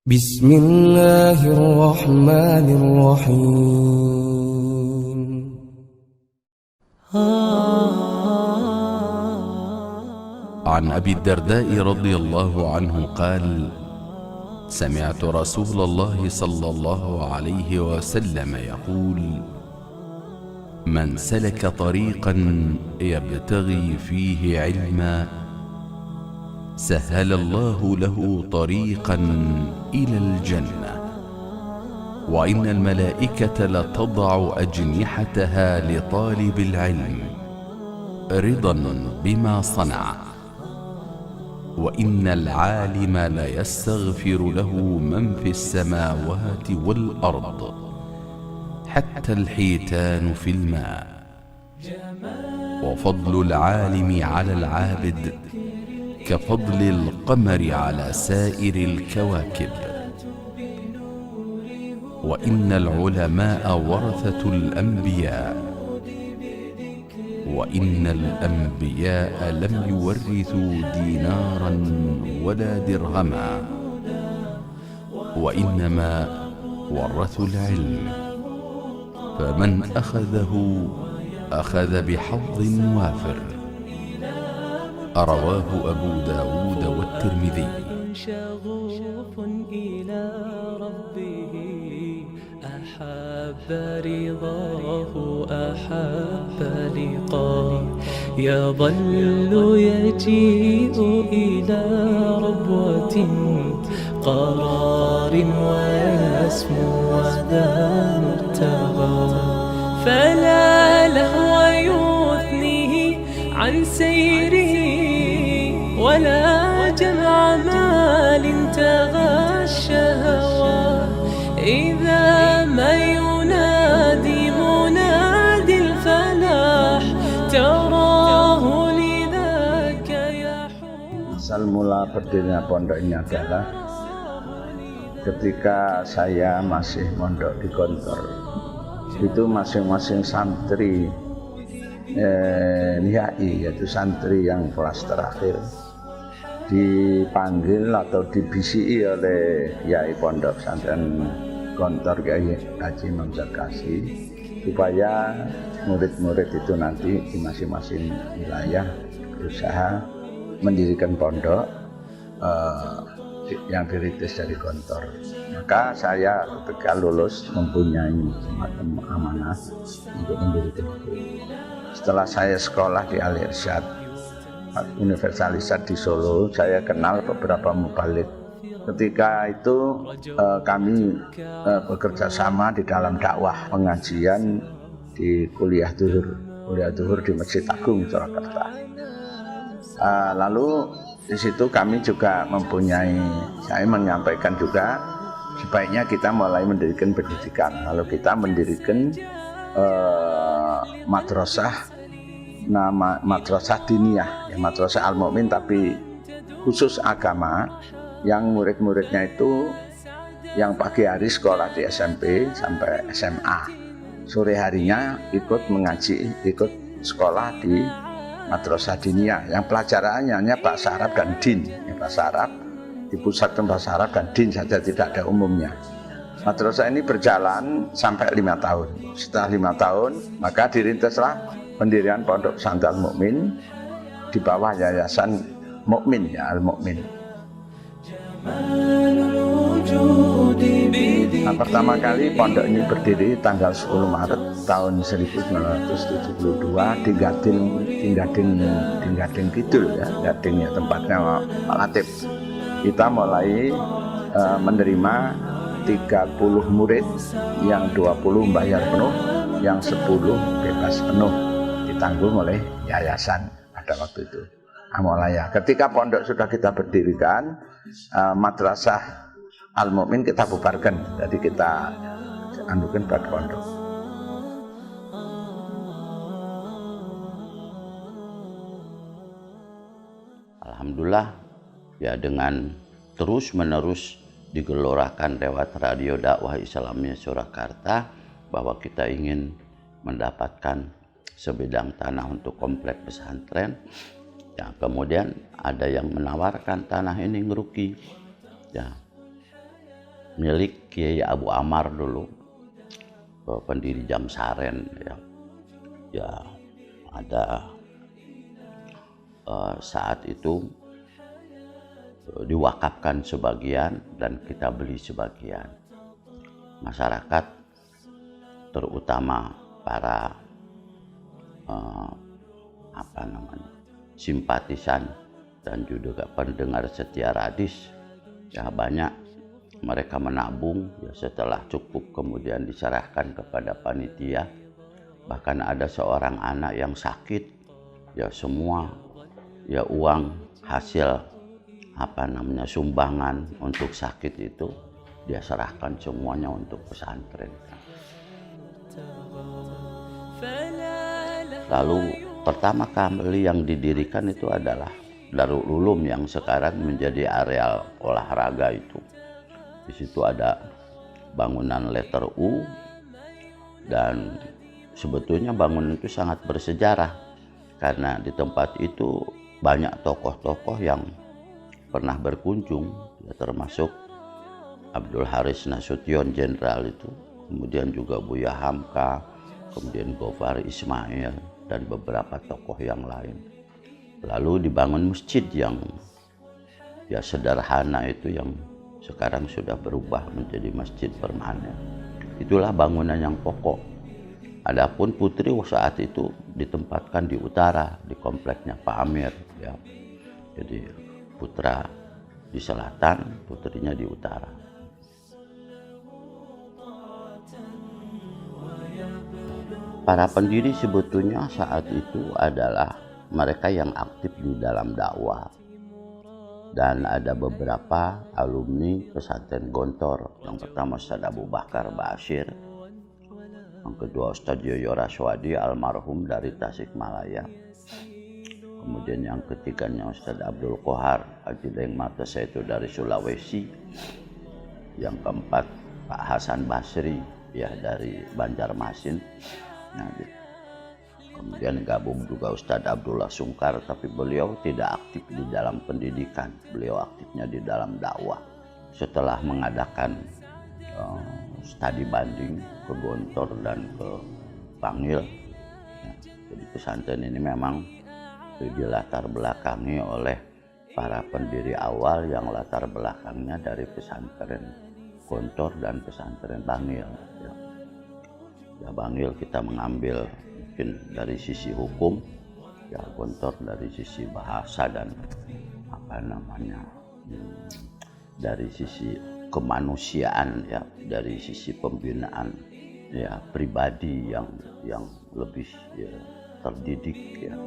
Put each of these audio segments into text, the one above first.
Bismillahirrahmanirrahim. عن أبي الدرداء رضي الله عنه قال: سمعت رسول الله صلى الله عليه وسلم يقول: من سلك طريقا يبتغي فيه علما سهل الله له طريقا إلى الجنة، وإن الملائكة لتضع أجنحتها لطالب العلم رضا بما صنع، وإن العالم ليستغفر له من في السماوات والأرض حتى الحيتان في الماء، وفضل العالم على العابد كفضل القمر على سائر الكواكب، وإن العلماء ورثة الأنبياء، وإن الأنبياء لم يورثوا دينارا ولا درهما، وإنما ورثوا العلم، فمن أخذه أخذ بحظ وافر. رواه أبو داود والترمذي. شغوف إلى ربه أحب رضاه أحب لقاه، يظل يجيء إلى ربوة قرار ويسمو وذا مرتغى، فلا لهو يثنيه عن سيره، ولا جمع مال تغى الشهوى، إذا ما ينادي منادي الفلاح تراه لذاك يحوم. Asal mula berdirinya pondok ini adalah ketika saya masih mondok di Gontor. Itu masing-masing santri nihai, yaitu santri yang kelas terakhir, dipanggil atau dibisiki oleh Yai Pondok Pesantren Gontor Kiai Haji Imam Zarkasi, supaya murid-murid itu nanti di masing-masing wilayah berusaha mendirikan pondok yang dirintis dari Gontor. Maka saya ketika lulus mempunyai semacam amanah untuk mendirikan itu. Setelah saya sekolah di Al-Irsyad Universalis di Solo, saya kenal beberapa mubalik. Ketika itu kami bekerja sama di dalam dakwah pengajian di kuliah duhur di Masjid Agung Surakarta. Lalu di situ kami juga saya menyampaikan juga sebaiknya kita mulai mendirikan pendidikan. Lalu kita mendirikan madrasah diniyah, ya, madrasah Al-Mu'min, tapi khusus agama, yang murid-muridnya itu yang pagi hari sekolah di SMP sampai SMA, sore harinya ikut mengaji, ikut sekolah di madrasah diniyah yang pelajarannya hanya bahasa Arab dan din, ya, bahasa Arab, dipusatkan bahasa Arab dan din saja, tidak ada umumnya. Madrasah ini berjalan sampai 5 tahun. Setelah 5 tahun, maka dirintislah pendirian Pondok Pesantren Al-Mu'min di bawah Yayasan Mu'min, ya, Al-Mu'min. Nah, pertama kali pondok ini berdiri tanggal 10 Maret tahun 1972 di Gading Kidul, ya, Gading, ya, tempatnya Pak Latif. Kita mulai menerima 30 murid, yang 20 membayar penuh, yang 10 bebas penuh, ditanggung oleh yayasan pada waktu itu. Mulai ketika pondok sudah kita berdirikan, madrasah Al-Mu'min kita bubarkan, jadi kita anukan pada pondok. Alhamdulillah, ya, dengan terus-menerus digelorakan lewat radio dakwah Islamiyah Surakarta bahwa kita ingin mendapatkan sebidang tanah untuk komplek pesantren. Ya, kemudian ada yang menawarkan tanah ini ngeruki. Ya, milik Kiai Abu Amar dulu, pendiri Jamsaren ya. Ya ada saat itu diwakafkan sebagian dan kita beli sebagian. Masyarakat terutama para simpatisan dan juga pendengar setia Radis ya, banyak mereka menabung ya, setelah cukup kemudian diserahkan kepada panitia. Bahkan ada seorang anak yang sakit ya, semua ya uang hasil sumbangan untuk sakit itu dia serahkan semuanya untuk pesantren. Lalu pertama kali yang didirikan itu adalah Darul Ulum yang sekarang menjadi areal olahraga itu. Di situ ada bangunan letter U dan sebetulnya bangunan itu sangat bersejarah karena di tempat itu banyak tokoh-tokoh yang pernah berkunjung ya, termasuk Abdul Haris Nasution Jenderal itu, kemudian juga Buya Hamka, kemudian Gofar Ismail dan beberapa tokoh yang lain. Lalu dibangun masjid yang ya sederhana itu yang sekarang sudah berubah menjadi masjid permanen. Itulah bangunan yang pokok. Adapun putri saat itu ditempatkan di utara, di kompleknya Pak Amir ya. Jadi putra di selatan, putrinya di utara. Para pendiri sebetulnya saat itu adalah mereka yang aktif di dalam dakwah. Dan ada beberapa alumni pesantren Gontor. Yang pertama Ustaz Abu Bakar Bashir. Yang kedua Ustaz Yoyo Raswadi almarhum dari Tasikmalaya. Kemudian yang ketiganya Ustaz Abdul Kohar Haji Deng Matasa itu dari Sulawesi. Yang keempat Pak Hasan Basri ya dari Banjarmasin. Nah, kemudian gabung juga Ustadz Abdullah Sungkar, tapi beliau tidak aktif di dalam pendidikan, beliau aktifnya di dalam dakwah. Setelah mengadakan studi banding ke Gontor dan ke Bangil, ya, jadi pesantren ini memang dilatar belakangi oleh para pendiri awal yang latar belakangnya dari pesantren Gontor dan pesantren Bangil. Ya Bangil kita mengambil mungkin dari sisi hukum, ya Gontor dari sisi bahasa dan dari sisi kemanusiaan ya, dari sisi pembinaan ya pribadi yang lebih ya, terdidik ya.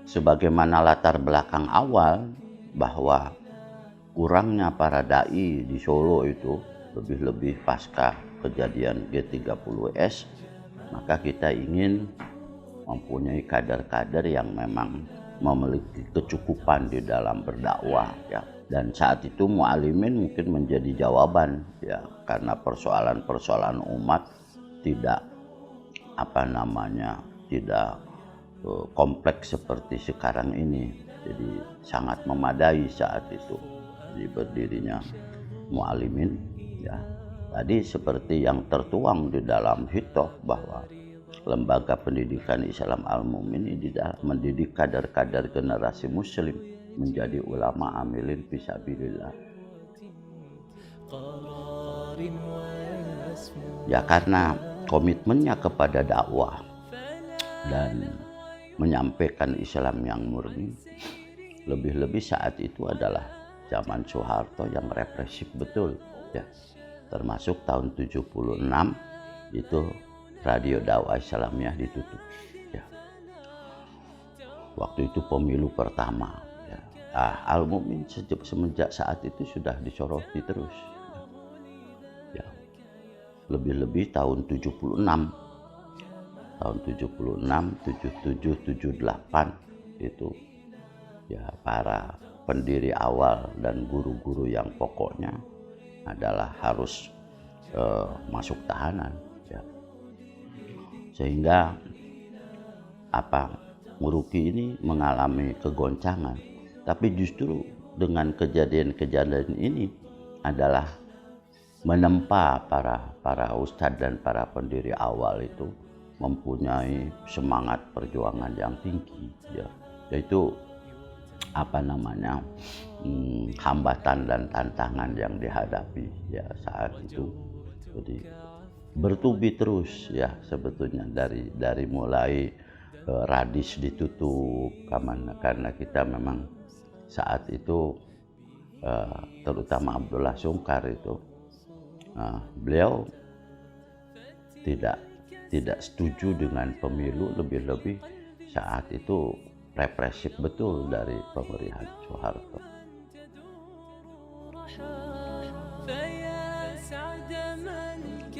Sebagaimana latar belakang awal bahwa kurangnya para dai di Solo itu lebih-lebih pasca kejadian G30S, maka kita ingin mempunyai kader-kader yang memang memiliki kecukupan di dalam berdakwah ya. Dan saat itu mu'alimin mungkin menjadi jawaban ya, karena persoalan-persoalan umat tidak tidak kompleks seperti sekarang ini. Jadi sangat memadai saat itu. Di berdirinya mu'alimin ya. Tadi seperti yang tertuang di dalam hitoh bahwa lembaga pendidikan Islam Al-Mu'min ini mendidik kader-kader generasi muslim menjadi ulama amilin fisabilillah. Ya karena komitmennya kepada dakwah dan menyampaikan Islam yang murni, lebih-lebih saat itu adalah zaman Soeharto yang represif betul ya. Termasuk tahun 76 itu Radio Dakwah Islamiyah ditutup ya. Waktu itu pemilu pertama ya. Al-Mu'min semenjak saat itu sudah disoroti terus ya. Lebih-lebih tahun 76 tahun 76, 77, 78 itu ya para pendiri awal dan guru-guru yang pokoknya adalah harus masuk tahanan ya. Sehingga Nguruki ini mengalami kegoncangan, tapi justru dengan kejadian-kejadian ini adalah menempa para ustadz dan para pendiri awal itu mempunyai semangat perjuangan yang tinggi, ya, yaitu hambatan dan tantangan yang dihadapi ya saat itu. Jadi bertubi terus ya sebetulnya dari mulai Radis ditutup karena kita memang saat itu terutama Abdullah Sungkar itu beliau tidak setuju dengan pemilu, lebih-lebih saat itu represif betul dari pemerintahan Soeharto.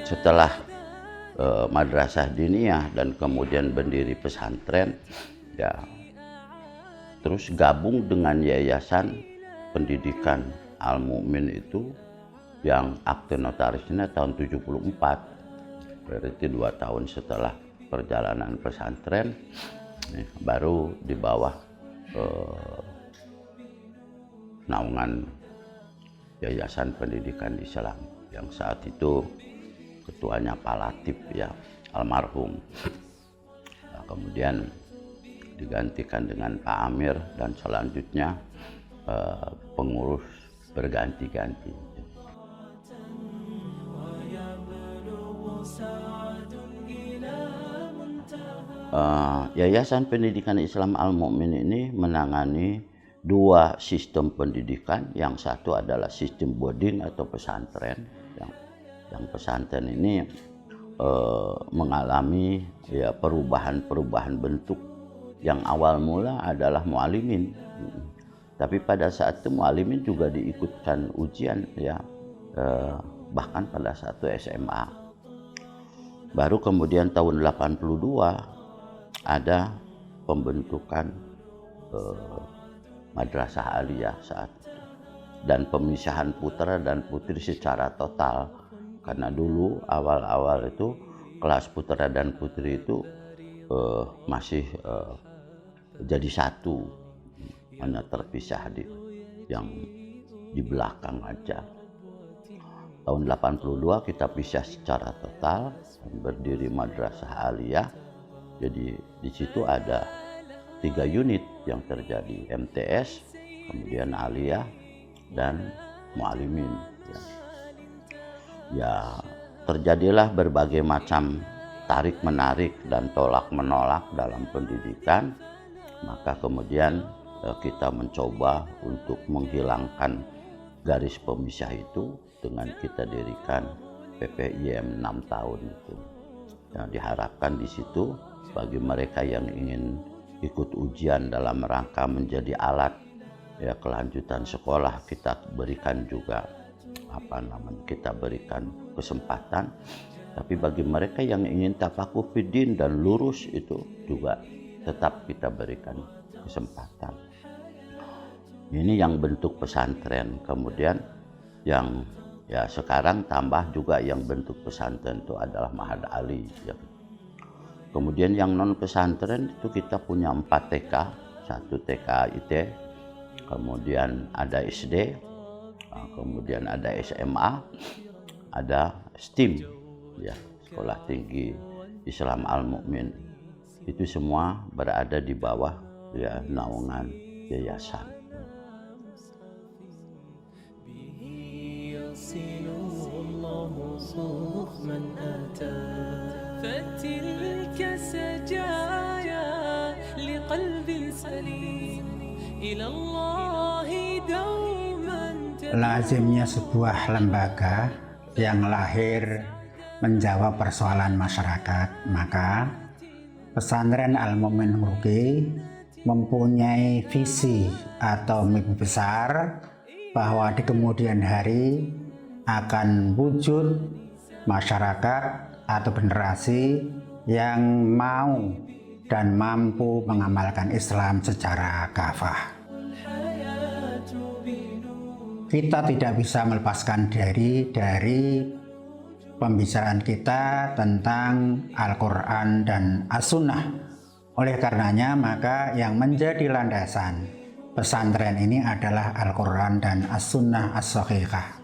Setelah madrasah diniyah dan kemudian berdiri pesantren, ya terus gabung dengan yayasan pendidikan Al-Mu'min itu yang akte notarisnya tahun 74, berarti 2 tahun setelah perjalanan pesantren, baru di bawah naungan Yayasan Pendidikan Islam yang saat itu ketuanya Pak Latif ya almarhum. Nah, kemudian digantikan dengan Pak Amir dan selanjutnya pengurus berganti-ganti. Yayasan Pendidikan Islam Al-Mu'min ini menangani 2 sistem pendidikan. Yang satu adalah sistem boarding atau pesantren. Yang pesantren ini mengalami ya perubahan bentuk. Yang awal mula adalah mu'alimin. Tapi pada saat itu mu'alimin juga diikutkan ujian ya, bahkan pada satu SMA. Baru kemudian tahun 82 ada pembentukan madrasah aliyah saat itu dan pemisahan putra dan putri secara total, karena dulu awal-awal itu kelas putra dan putri itu masih jadi satu, hanya terpisah di belakang aja. Tahun 82 kita pisah secara total, berdiri madrasah aliyah. Jadi di situ ada 3 unit yang terjadi, MTS, kemudian aliyah dan mu'alimin. Ya terjadilah berbagai macam tarik menarik dan tolak menolak dalam pendidikan. Maka kemudian kita mencoba untuk menghilangkan garis pemisah itu dengan kita dirikan PPIM 6 tahun itu. Yang diharapkan di situ bagi mereka yang ingin ikut ujian dalam rangka menjadi alat ya kelanjutan sekolah, kita berikan juga kita berikan kesempatan. Tapi bagi mereka yang ingin tafakuh fiddin dan lurus itu juga tetap kita berikan kesempatan. Ini yang bentuk pesantren. Kemudian yang ya sekarang tambah juga yang bentuk pesantren itu adalah Ma'had Ali ya. Kemudian yang non pesantren itu kita punya 4 TK, 1 TK IT, kemudian ada SD, kemudian ada SMA, ada STIM ya, Sekolah Tinggi Islam Al-Mu'min. Itu semua berada di bawah ya naungan yayasan. فتلك سجايا لقلب سليم إلى الله دوما. Lazimnya sebuah lembaga yang lahir menjawab persoalan masyarakat, maka pesantren Al-Mu'min Ngeruki mempunyai visi atau mimpi besar bahwa di kemudian hari akan wujud masyarakat atau generasi yang mau dan mampu mengamalkan Islam secara kafah. Kita tidak bisa melepaskan diri dari pembicaraan kita tentang Al-Quran dan As-Sunnah. Oleh karenanya maka yang menjadi landasan pesantren ini adalah Al-Quran dan As-Sunnah As-Sahihah.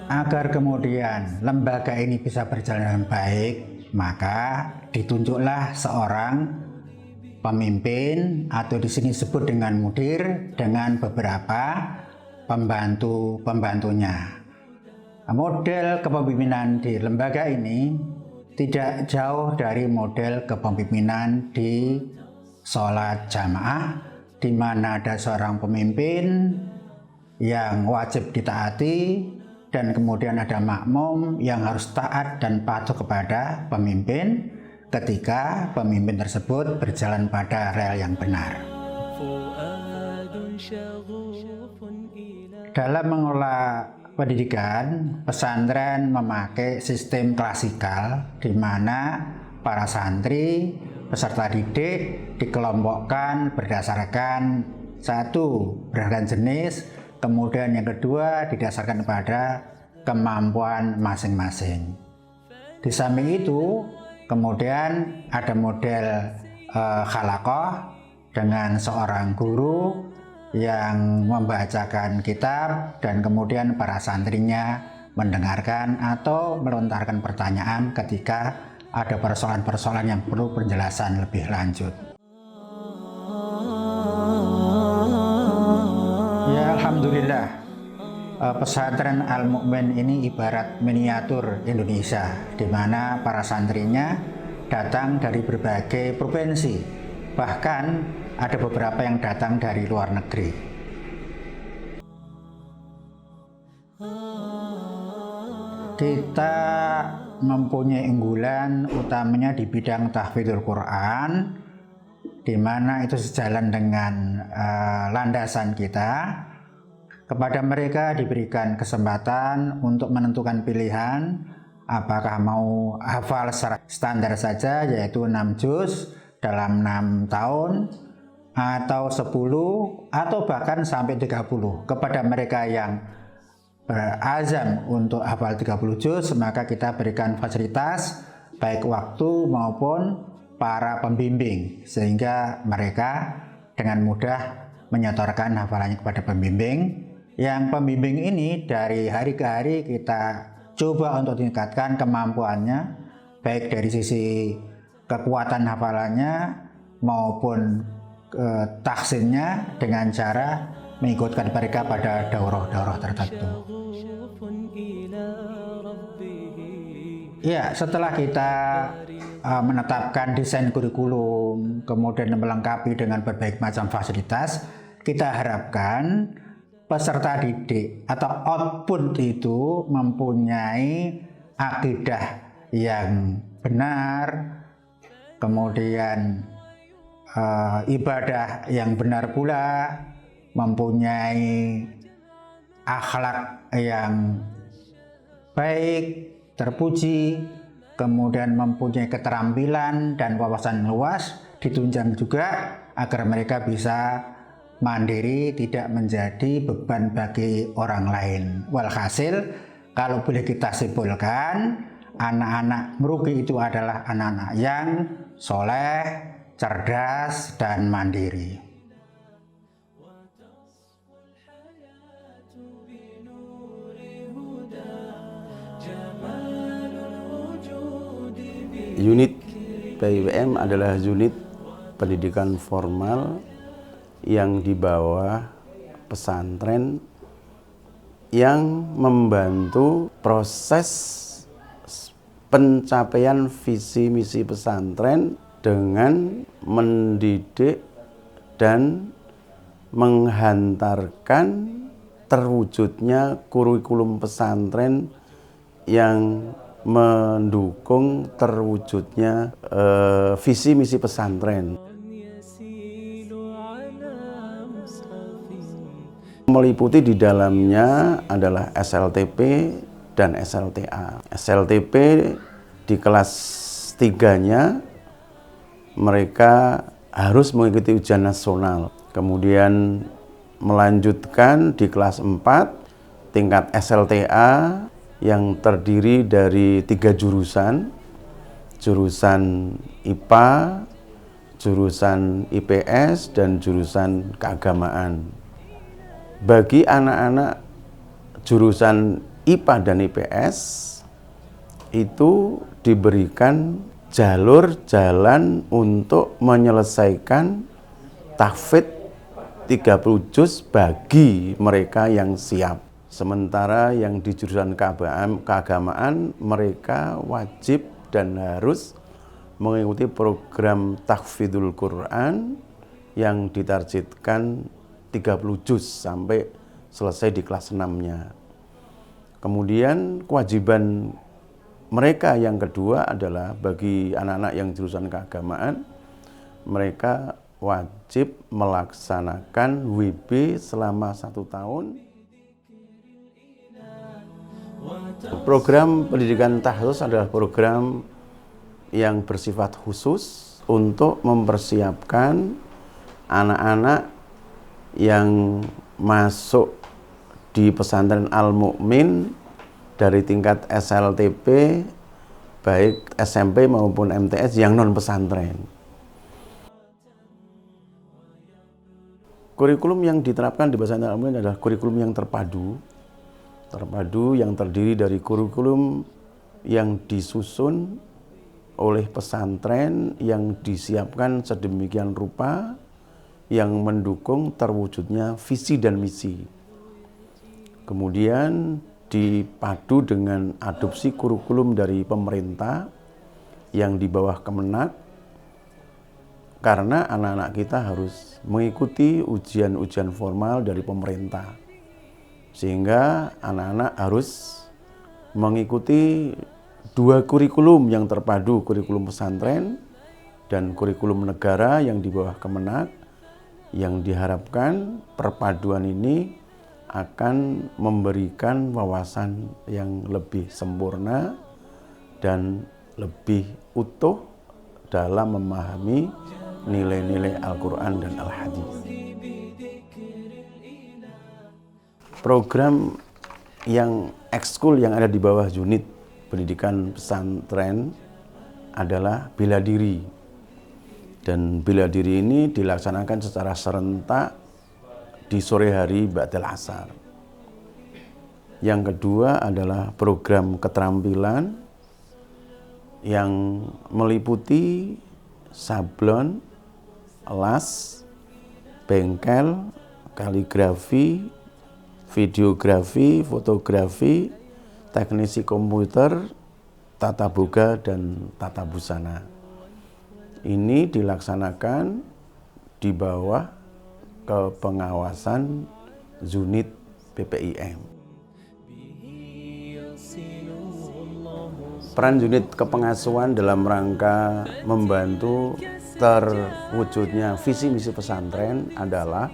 Agar kemudian lembaga ini bisa berjalan dengan baik, maka ditunjuklah seorang pemimpin atau di sini disebut dengan mudir dengan beberapa pembantunya. Model kepemimpinan di lembaga ini tidak jauh dari model kepemimpinan di sholat jamaah, di mana ada seorang pemimpin yang wajib ditaati dan kemudian ada makmum yang harus taat dan patuh kepada pemimpin ketika pemimpin tersebut berjalan pada rel yang benar. Dalam mengelola pendidikan, pesantren memakai sistem klasikal di mana para santri peserta didik dikelompokkan berdasarkan berdasarkan jenis, kemudian yang kedua didasarkan pada kemampuan masing-masing. Di samping itu, kemudian ada model khalaqah dengan seorang guru yang membacakan kitab dan kemudian para santrinya mendengarkan atau melontarkan pertanyaan ketika ada persoalan-persoalan yang perlu penjelasan lebih lanjut. Ya, alhamdulillah, pesantren Al-Mu'min ini ibarat miniatur Indonesia, di mana para santrinya datang dari berbagai provinsi, bahkan ada beberapa yang datang dari luar negeri. Kita mempunyai unggulan utamanya di bidang tahfidzul Quran, di mana itu sejalan dengan landasan kita. Kepada mereka diberikan kesempatan untuk menentukan pilihan apakah mau hafal secara standar saja, yaitu 6 juz dalam 6 tahun, atau 10, atau bahkan sampai 30. Kepada mereka yang berazam untuk hafal 30 juz, maka kita berikan fasilitas baik waktu maupun para pembimbing, sehingga mereka dengan mudah menyetorkan hafalannya kepada pembimbing. Yang pembimbing ini dari hari ke hari kita coba untuk tingkatkan kemampuannya, baik dari sisi kekuatan hafalannya maupun tahsinnya, dengan cara mengikutkan mereka pada daurah-daurah tertentu. Ya, setelah kita menetapkan desain kurikulum, kemudian melengkapi dengan berbagai macam fasilitas, kita harapkan peserta didik atau output itu mempunyai akidah yang benar, kemudian ibadah yang benar pula, mempunyai akhlak yang baik, terpuji, kemudian mempunyai keterampilan dan wawasan luas, ditunjang juga agar mereka bisa mandiri, tidak menjadi beban bagi orang lain. Walhasil, kalau boleh kita simpulkan, anak-anak merugi itu adalah anak-anak yang soleh, cerdas, dan mandiri. Unit PIWM adalah unit pendidikan formal yang di bawah pesantren yang membantu proses pencapaian visi misi pesantren dengan mendidik dan menghantarkan terwujudnya kurikulum pesantren yang mendukung terwujudnya visi misi pesantren. Meliputi di dalamnya adalah SLTP dan SLTA. SLTP di kelas 3-nya mereka harus mengikuti ujian nasional. Kemudian melanjutkan di kelas 4 tingkat SLTA yang terdiri dari 3 jurusan. Jurusan IPA, jurusan IPS dan jurusan keagamaan. Bagi anak-anak jurusan IPA dan IPS itu diberikan jalur jalan untuk menyelesaikan tahfidz 30 juz bagi mereka yang siap. Sementara yang di jurusan keagamaan mereka wajib dan harus mengikuti program tahfidzul Quran yang ditargetkan 30 juz sampai selesai di kelas 6-nya. Kemudian kewajiban mereka yang kedua adalah bagi anak-anak yang jurusan keagamaan, mereka wajib melaksanakan WB selama 1 tahun. Program pendidikan tahfidz adalah program yang bersifat khusus untuk mempersiapkan anak-anak yang masuk di pesantren Al-Mu'min dari tingkat SLTP, baik SMP maupun MTS yang non pesantren. Kurikulum yang diterapkan di pesantren Al-Mu'min adalah kurikulum yang terpadu yang terdiri dari kurikulum yang disusun oleh pesantren yang disiapkan sedemikian rupa yang mendukung terwujudnya visi dan misi. Kemudian dipadu dengan adopsi kurikulum dari pemerintah yang di bawah Kemenak, karena anak-anak kita harus mengikuti ujian-ujian formal dari pemerintah. Sehingga anak-anak harus mengikuti 2 kurikulum yang terpadu, kurikulum pesantren dan kurikulum negara yang di bawah Kemenak, yang diharapkan perpaduan ini akan memberikan wawasan yang lebih sempurna dan lebih utuh dalam memahami nilai-nilai Al-Quran dan Al-Hadis. Program yang ekskul yang ada di bawah unit pendidikan pesantren adalah bela diri. Dan bela diri ini dilaksanakan secara serentak di sore hari ba'dal asar. Yang kedua adalah program keterampilan yang meliputi sablon, las, bengkel, kaligrafi, videografi, fotografi, teknisi komputer, tata boga, dan tata busana. Ini dilaksanakan di bawah kepengawasan unit PPIM. Peran unit kepengasuhan dalam rangka membantu terwujudnya visi misi pesantren adalah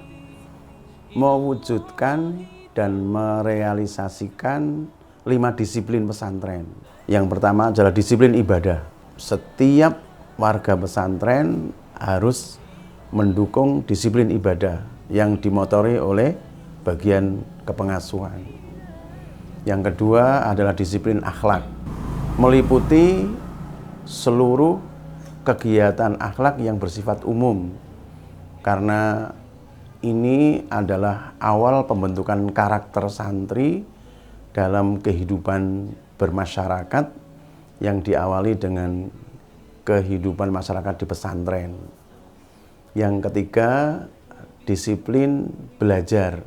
mewujudkan dan merealisasikan 5 disiplin pesantren. Yang pertama adalah disiplin ibadah. Setiap warga pesantren harus mendukung disiplin ibadah yang dimotori oleh bagian kepengasuhan. Yang kedua adalah disiplin akhlak, meliputi seluruh kegiatan akhlak yang bersifat umum, karena ini adalah awal pembentukan karakter santri dalam kehidupan bermasyarakat yang diawali dengan kehidupan masyarakat di pesantren. Yang ketiga, disiplin belajar.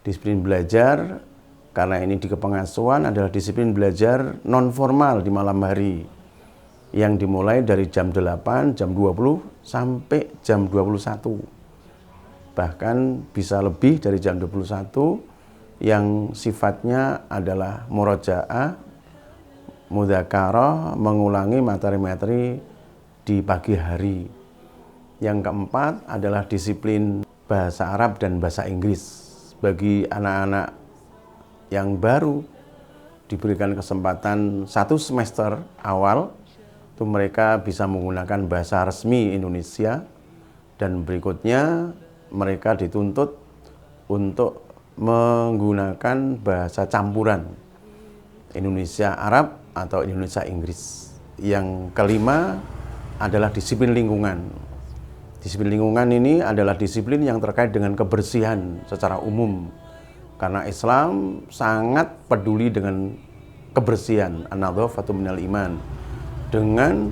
Disiplin belajar, karena ini di kepengasuhan, adalah disiplin belajar non formal di malam hari yang dimulai dari jam 8, jam 20 sampai jam 21. Bahkan bisa lebih dari jam 21 yang sifatnya adalah murojaah, mudzakarah, mengulangi materi-materi di pagi hari. Yang keempat adalah disiplin bahasa Arab dan bahasa Inggris. Bagi anak-anak yang baru diberikan kesempatan 1 semester awal, itu mereka bisa menggunakan bahasa resmi Indonesia, dan berikutnya mereka dituntut untuk menggunakan bahasa campuran Indonesia Arab atau Indonesia Inggris. Yang kelima adalah disiplin lingkungan. Disiplin lingkungan ini adalah disiplin yang terkait dengan kebersihan secara umum. Karena Islam sangat peduli dengan kebersihan, an-nadhafatu minal iman. Dengan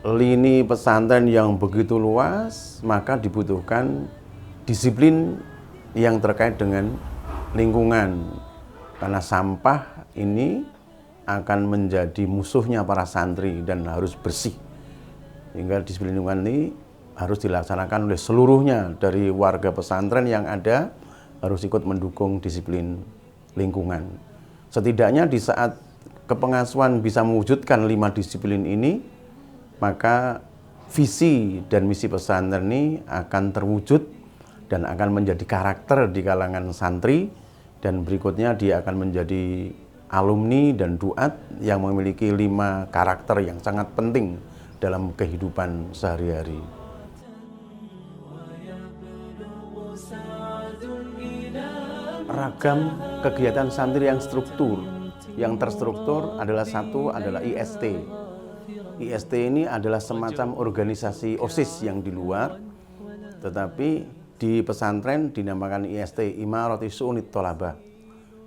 lini pesantren yang begitu luas, maka dibutuhkan disiplin yang terkait dengan lingkungan. Karena sampah ini akan menjadi musuhnya para santri dan harus bersih. Sehingga disiplin lingkungan ini harus dilaksanakan oleh seluruhnya dari warga pesantren yang ada, harus ikut mendukung disiplin lingkungan. Setidaknya di saat kepengasuhan bisa mewujudkan 5 disiplin ini, maka visi dan misi pesantren ini akan terwujud dan akan menjadi karakter di kalangan santri, dan berikutnya dia akan menjadi alumni dan duat yang memiliki 5 karakter yang sangat penting dalam kehidupan sehari-hari. Ragam kegiatan santri yang terstruktur adalah satu adalah IST. IST ini adalah semacam organisasi OSIS yang di luar, tetapi di pesantren dinamakan IST, Imarati Su'unit Thalabah,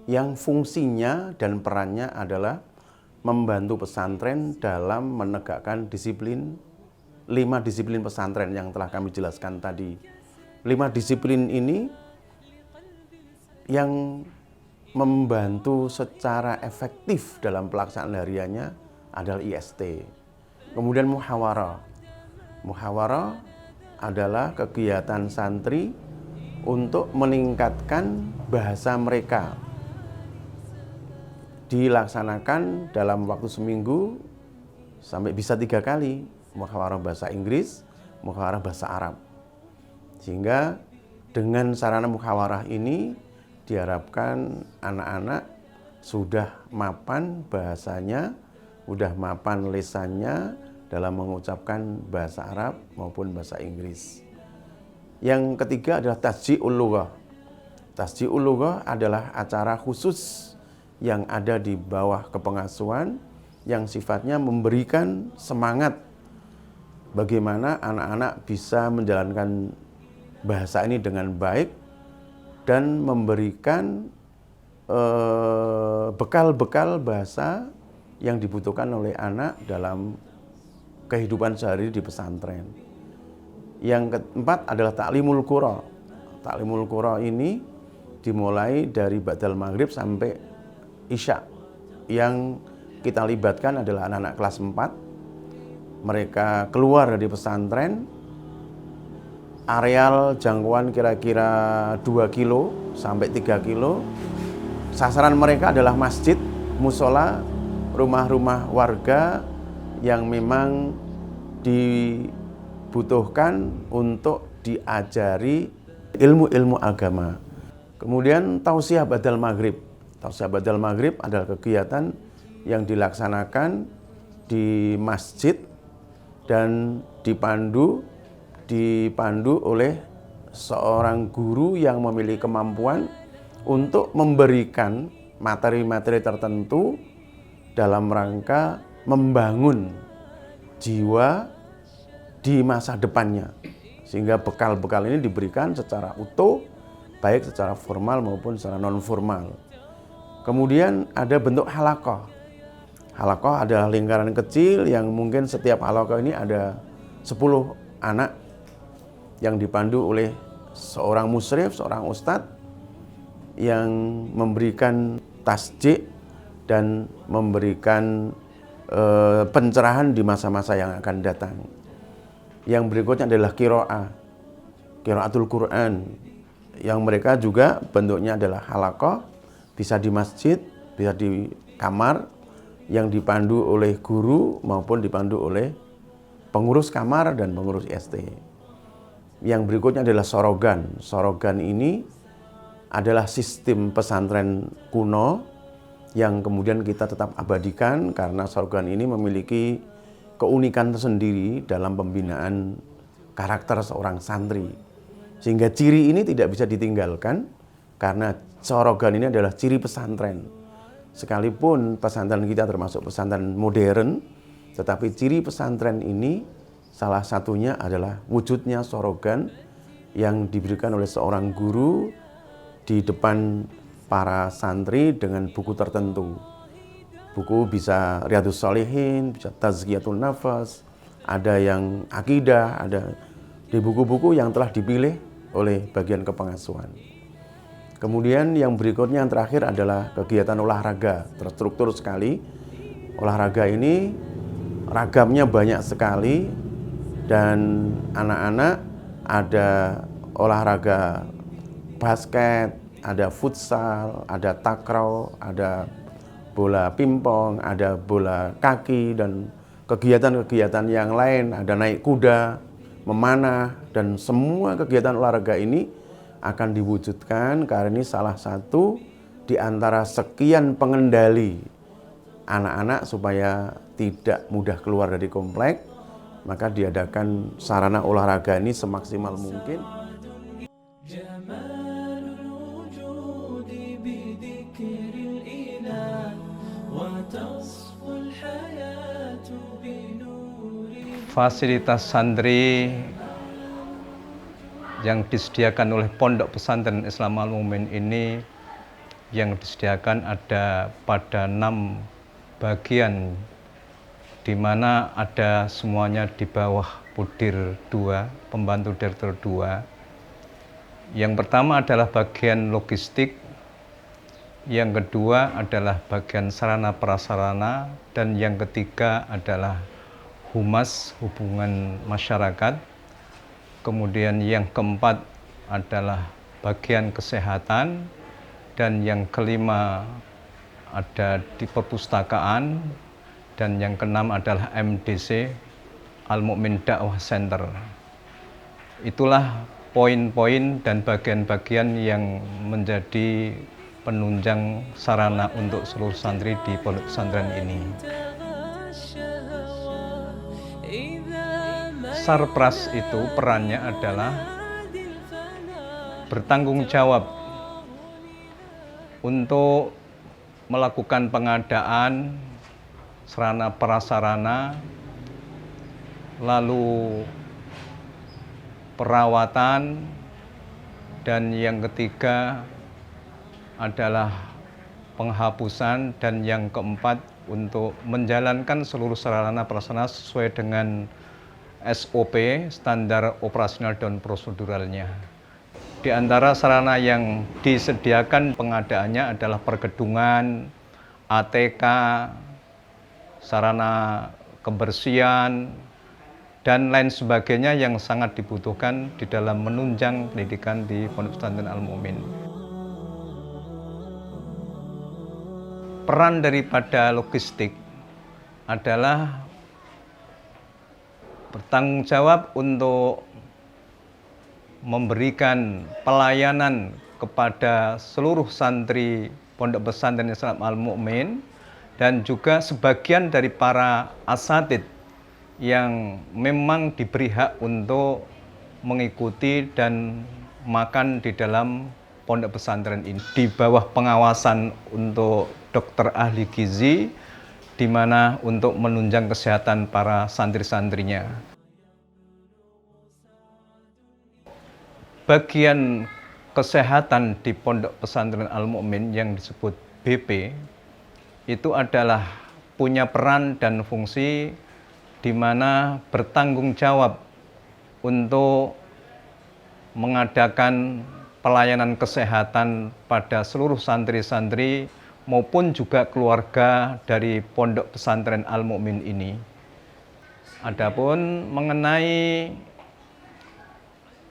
yang fungsinya dan perannya adalah membantu pesantren dalam menegakkan disiplin 5 disiplin pesantren yang telah kami jelaskan tadi. 5 disiplin ini yang membantu secara efektif dalam pelaksanaan hariannya adalah IST. Kemudian muhawarah. Muhawarah adalah kegiatan santri untuk meningkatkan bahasa mereka. Dilaksanakan dalam waktu seminggu sampai bisa 3 kali, muhawarah bahasa Inggris, muhawarah bahasa Arab. Sehingga dengan sarana muhawarah ini diharapkan anak-anak sudah mapan bahasanya, sudah mapan lisannya dalam mengucapkan bahasa Arab maupun bahasa Inggris. Yang ketiga adalah Tasji'ul Lughah. Tasji'ul Lughah adalah acara khusus yang ada di bawah kepengasuhan yang sifatnya memberikan semangat bagaimana anak-anak bisa menjalankan bahasa ini dengan baik dan memberikan bekal-bekal bahasa yang dibutuhkan oleh anak dalam kehidupan sehari di pesantren. Yang keempat adalah Ta'limul Qura. Ta'limul Qura ini dimulai dari ba'dal maghrib sampai Isya. Yang kita libatkan adalah anak-anak kelas 4. Mereka keluar dari pesantren, areal jangkauan kira-kira 2 kilo sampai 3 kilo. Sasaran mereka adalah masjid, musola, rumah-rumah warga yang memang dibutuhkan untuk diajari ilmu-ilmu agama. Kemudian tausiah ba'dal maghrib. Tausiah ba'dal maghrib adalah kegiatan yang dilaksanakan di masjid dan dipandu oleh seorang guru yang memiliki kemampuan untuk memberikan materi-materi tertentu dalam rangka membangun jiwa di masa depannya. Sehingga bekal-bekal ini diberikan secara utuh, baik secara formal maupun secara non-formal. Kemudian ada bentuk halaqah. Halaqah adalah lingkaran kecil yang mungkin setiap halaqah ini ada 10 anak yang dipandu oleh seorang musyrif, seorang ustadz yang memberikan tasjid dan memberikan pencerahan di masa-masa yang akan datang. Yang berikutnya adalah qiraatul Quran, yang mereka juga bentuknya adalah halaqah, bisa di masjid, bisa di kamar, yang dipandu oleh guru maupun dipandu oleh pengurus kamar dan pengurus IST. Yang berikutnya adalah sorogan. Sorogan ini adalah sistem pesantren kuno yang kemudian kita tetap abadikan karena sorogan ini memiliki keunikan tersendiri dalam pembinaan karakter seorang santri. Sehingga ciri ini tidak bisa ditinggalkan karena sorogan ini adalah ciri pesantren. Sekalipun pesantren kita termasuk pesantren modern Tetapi ciri pesantren ini salah satunya adalah wujudnya sorogan yang diberikan oleh seorang guru di depan para santri dengan buku tertentu. Buku bisa Riyadhus Shalihin, bisa Tazkiyatun Nafas, ada yang akidah, ada di buku-buku yang telah dipilih oleh bagian kepengasuhan. Kemudian yang berikutnya yang terakhir adalah kegiatan olahraga, terstruktur sekali. Olahraga ini ragamnya banyak sekali dan anak-anak ada olahraga basket, ada futsal, ada takraw, ada bola pingpong, ada bola kaki, dan kegiatan-kegiatan yang lain, ada naik kuda, memanah, dan semua kegiatan olahraga ini akan diwujudkan karena ini salah satu di antara sekian pengendali anak-anak supaya tidak mudah keluar dari komplek, maka diadakan sarana olahraga ini semaksimal mungkin. Fasilitas santri yang disediakan oleh Pondok Pesantren Islam Al-Mu'min ini yang disediakan ada pada 6 bagian, di mana ada semuanya di bawah Pudir 2, pembantu Direktur 2. Yang pertama adalah bagian logistik, yang kedua adalah bagian sarana prasarana, dan yang ketiga adalah humas, hubungan masyarakat. Kemudian yang keempat adalah bagian kesehatan, dan yang kelima ada di perpustakaan, dan yang keenam adalah MDC Al-Mu'min Dakwah Center. Itulah poin-poin dan bagian-bagian yang menjadi penunjang sarana untuk seluruh santri di pondok pesantren ini. Sarpras itu perannya adalah bertanggung jawab untuk melakukan pengadaan sarana prasarana, lalu perawatan, dan yang ketiga adalah penghapusan, dan yang keempat untuk menjalankan seluruh sarana prasarana sesuai dengan SOP, standar operasional dan proseduralnya. Di antara sarana yang disediakan pengadaannya adalah pergedungan, ATK, sarana kebersihan, dan lain sebagainya yang sangat dibutuhkan di dalam menunjang pendidikan di Pondok Pesantren Al-Mu'min. Peran daripada logistik adalah bertanggung jawab untuk memberikan pelayanan kepada seluruh santri Pondok Pesantren Islam Al-Mu'min, dan juga sebagian dari para asatid yang memang diberi hak untuk mengikuti dan makan di dalam pondok pesantren ini di bawah pengawasan untuk dokter ahli gizi, di mana untuk menunjang kesehatan para santri-santrinya. Bagian kesehatan di Pondok Pesantren Al-Mu'min yang disebut BP itu adalah punya peran dan fungsi di mana bertanggung jawab untuk mengadakan pelayanan kesehatan pada seluruh santri-santri maupun juga keluarga dari Pondok Pesantren Al-Mu'min ini. Adapun mengenai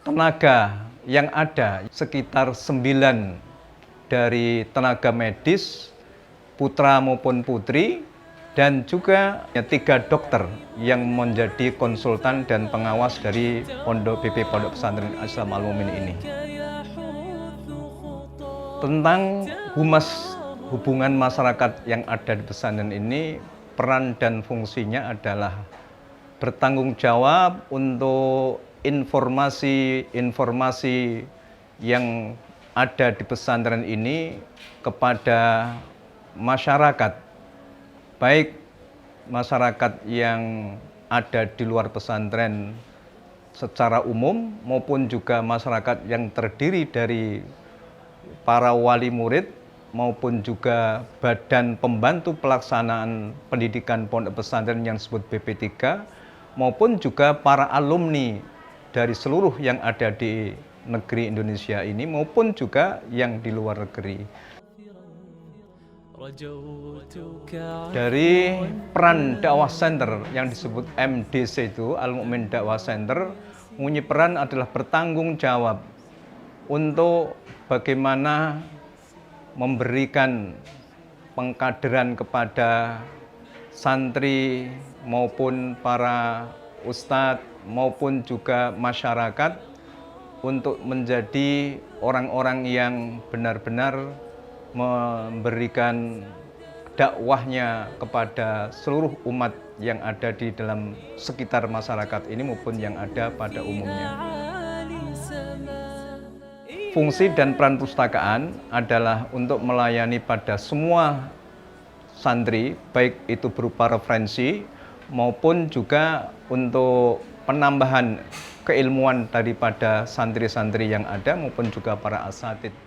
tenaga yang ada, sekitar 9 dari tenaga medis, putra maupun putri, dan juga 3 dokter yang menjadi konsultan dan pengawas dari Pondok BP Pondok Pesantren Islam Al-Mu'min ini. Tentang humas hubungan masyarakat yang ada di pesantren ini, peran dan fungsinya adalah bertanggung jawab untuk informasi-informasi yang ada di pesantren ini kepada masyarakat, baik masyarakat yang ada di luar pesantren secara umum maupun juga masyarakat yang terdiri dari para wali murid maupun juga badan pembantu pelaksanaan pendidikan pondok pesantren yang disebut BP3 maupun juga para alumni dari seluruh yang ada di negeri Indonesia ini maupun juga yang di luar negeri. Dari peran dakwah center yang disebut MDC itu, Al-Mu'min Dakwah Center, mempunyai peran adalah bertanggung jawab untuk bagaimana memberikan pengkaderan kepada santri maupun para ustadz maupun juga masyarakat untuk menjadi orang-orang yang benar-benar memberikan dakwahnya kepada seluruh umat yang ada di dalam sekitar masyarakat ini maupun yang ada pada umumnya. Fungsi dan peran perpustakaan adalah untuk melayani pada semua santri, baik itu berupa referensi maupun juga untuk penambahan keilmuan daripada santri-santri yang ada maupun juga para asatidz.